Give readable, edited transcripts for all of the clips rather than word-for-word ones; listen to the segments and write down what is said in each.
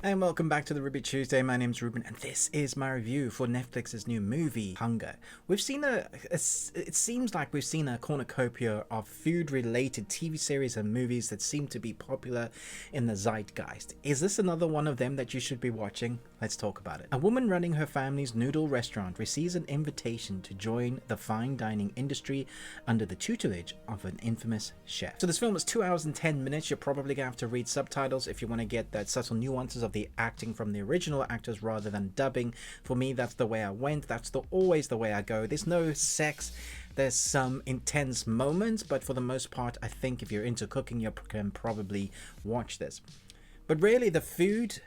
And welcome back to the Ruby Tuesday. My name's Ruben, and this is my review for Netflix's new movie, Hunger. We've seen it seems like we've seen a cornucopia of food-related TV series and movies that seem to be popular in the zeitgeist. Is this another one of them that you should be watching? Let's talk about it. A woman running her family's noodle restaurant receives an invitation to join the fine dining industry under the tutelage of an infamous chef. So this film is 2 hours and 10 minutes. You're probably gonna have to read subtitles if you want to get that subtle nuances of the acting from the original actors rather than dubbing. For me, that's the way I went. That's always the way I go. There's no sex. There's some intense moments, but for the most part, I think if you're into cooking, you can probably watch this. But really, the food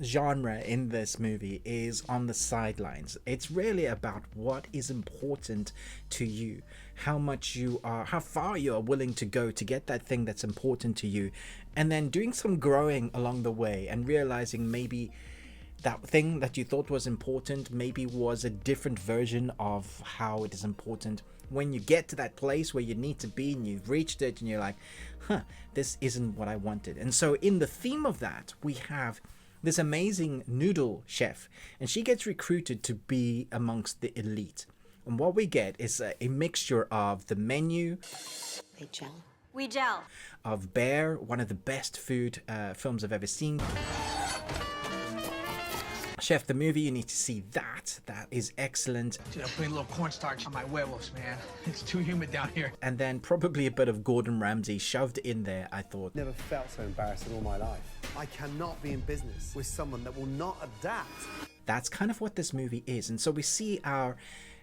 genre in this movie is on the sidelines. It's really about what is important to you, how far you are willing to go to get that thing that's important to you, and then doing some growing along the way and realizing maybe that thing that you thought was important maybe was a different version of how it is important. When you get to that place where you need to be and you've reached it and you're like, this isn't what I wanted. And so in the theme of that, we have this amazing noodle chef, and she gets recruited to be amongst the elite. And what we get is a mixture of the menu. They gel. We gel. Of Bear, one of the best food films I've ever seen. Chef, the movie, you need to see that. That is excellent. Dude, I'm putting a little cornstarch on my huevos, man. It's too humid down here. And then probably a bit of Gordon Ramsay shoved in there, I thought. Never felt so embarrassed in all my life. I cannot be in business with someone that will not adapt. That's kind of what this movie is. And so we see our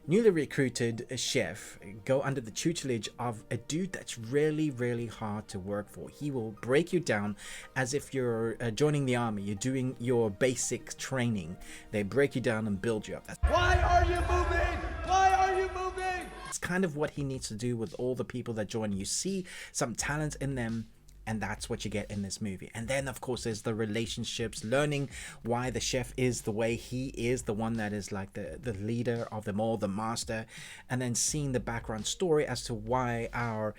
newly recruited chef go under the tutelage of a dude that's really, really hard to work for. He will break you down as if you're joining the army. You're doing your basic training. They break you down and build you up. Why are you moving? Why are you moving? It's kind of what he needs to do with all the people that join. You see some talent in them, and that's what you get in this movie. And then, of course, there's the relationships, learning why the chef is the way he is, the one that is like the leader of them all, the master, and then seeing the background story as to why our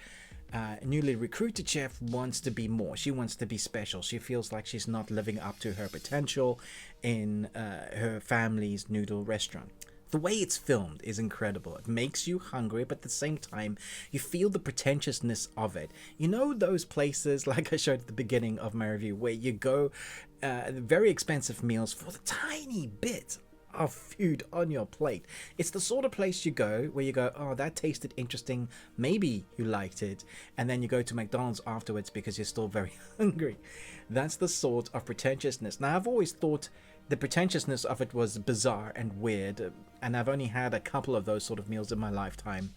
newly recruited chef wants to be more. She wants to be special. She feels like she's not living up to her potential in her family's noodle restaurant. The way it's filmed is incredible. It makes you hungry, but at the same time, you feel the pretentiousness of it. You know those places, like I showed at the beginning of my review, where you go very expensive meals for the tiny bit of food on your plate. It's the sort of place you go where you go, oh, that tasted interesting, maybe you liked it, and then you go to McDonald's afterwards because you're still very hungry. That's the sort of pretentiousness. Now, I've always thought the pretentiousness of it was bizarre and weird, and I've only had a couple of those sort of meals in my lifetime.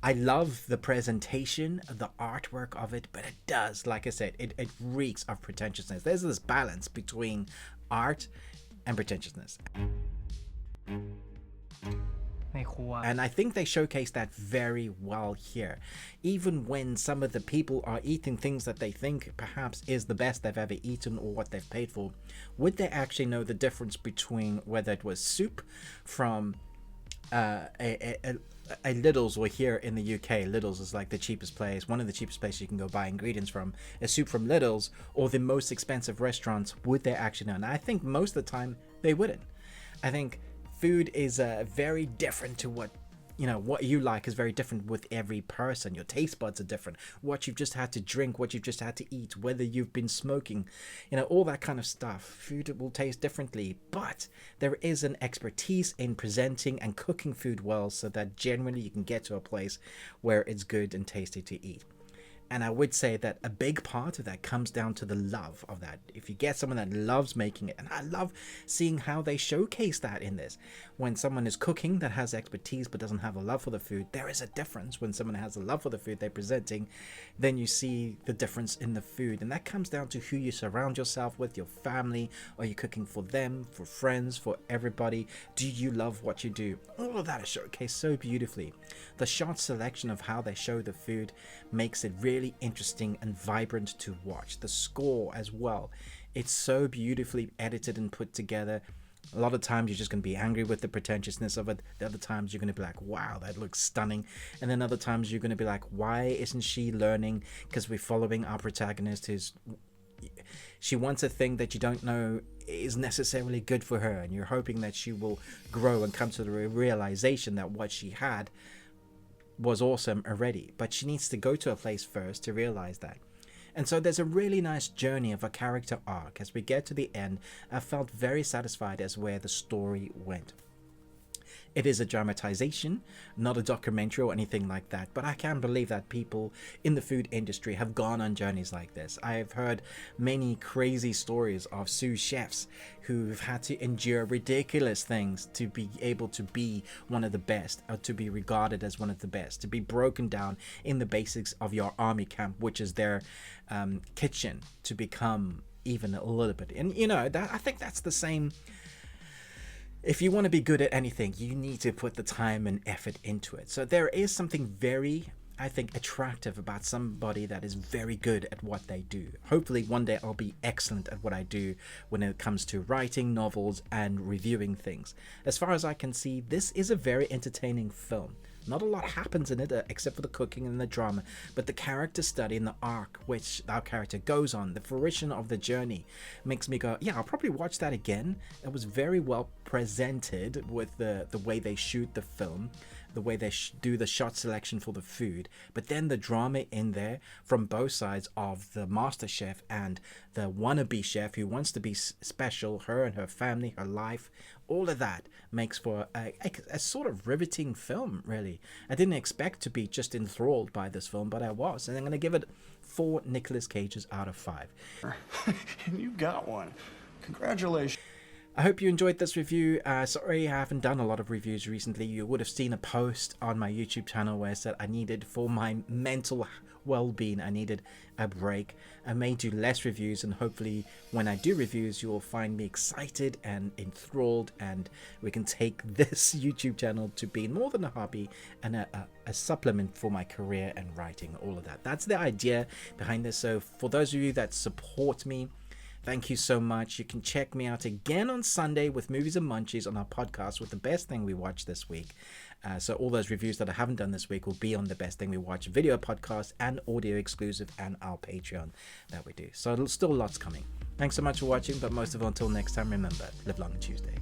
I love the presentation, the artwork of it, but it does, like I said, it reeks of pretentiousness. There's this balance between art and pretentiousness. And I think they showcase that very well here. Even when some of the people are eating things that they think perhaps is the best they've ever eaten or what they've paid for, would they actually know the difference between whether it was soup from a Lidl's, or here in the UK, Lidl's is like the cheapest place, one of the cheapest places you can go buy ingredients from, a soup from Lidl's, or the most expensive restaurants? Would they actually know? And I think most of the time they wouldn't. I think food is very different to what you like is very different with every person. Your taste buds are different. What you've just had to drink, what you've just had to eat, whether you've been smoking, all that kind of stuff. Food will taste differently, but there is an expertise in presenting and cooking food well so that generally you can get to a place where it's good and tasty to eat. And I would say that a big part of that comes down to the love of that. If you get someone that loves making it, and I love seeing how they showcase that in this. When someone is cooking that has expertise but doesn't have a love for the food, there is a difference. When someone has a love for the food they're presenting, then you see the difference in the food. And that comes down to who you surround yourself with, your family. Are you cooking for them, for friends, for everybody? Do you love what you do? All of that is showcased so beautifully. The shot selection of how they show the food makes it really interesting and vibrant to watch. The score as well, it's so beautifully edited and put together. A lot of times you're just going to be angry with the pretentiousness of it. The other times you're going to be like, wow, that looks stunning. And then other times you're going to be like, why isn't she learning? Because we're following our protagonist who's she wants a thing that you don't know is necessarily good for her, and you're hoping that she will grow and come to the realization that what she had was awesome already, but she needs to go to a place first to realize that. And so there's a really nice journey of a character arc. As we get to the end, I felt very satisfied as where the story went. It is a dramatization, not a documentary or anything like that, but I can't believe that people in the food industry have gone on journeys like this. I have heard many crazy stories of sous chefs who've had to endure ridiculous things to be able to be one of the best, or to be regarded as one of the best, to be broken down in the basics of your army camp, which is their kitchen, to become even a little bit. And you know, that I think that's the same. If you want to be good at anything, you need to put the time and effort into it. So there is something very, I think, attractive about somebody that is very good at what they do. Hopefully one day I'll be excellent at what I do when it comes to writing novels and reviewing things. As far as I can see, this is a very entertaining film. Not a lot happens in it except for the cooking and the drama, but the character study and the arc which our character goes on, the fruition of the journey, makes me go, yeah, I'll probably watch that again. It was very well presented with the way they shoot the film, the way they do the shot selection for the food, but then the drama in there from both sides of the master chef and the wannabe chef who wants to be special, her and her family, her life, all of that makes for a sort of riveting film, really. I didn't expect to be just enthralled by this film, but I was, and I'm going to give it 4 Nicolas Cages out of 5. And you got one. Congratulations. I hope you enjoyed this review. Sorry I haven't done a lot of reviews recently. You would have seen a post on my YouTube channel where I said I needed, for my mental well-being, I needed a break. I may do less reviews, and hopefully when I do reviews you will find me excited and enthralled, and we can take this YouTube channel to be more than a hobby and a supplement for my career and writing, all of that. That's the idea behind this. So for those of you that support me, thank you so much. You can check me out again on Sunday with Movies and Munchies on our podcast with the best thing we watched this week. So all those reviews that I haven't done this week will be on the best thing we watch video podcast and audio exclusive and our Patreon that we do. So still lots coming. Thanks so much for watching, but most of all, until next time, remember, live long and Tuesday.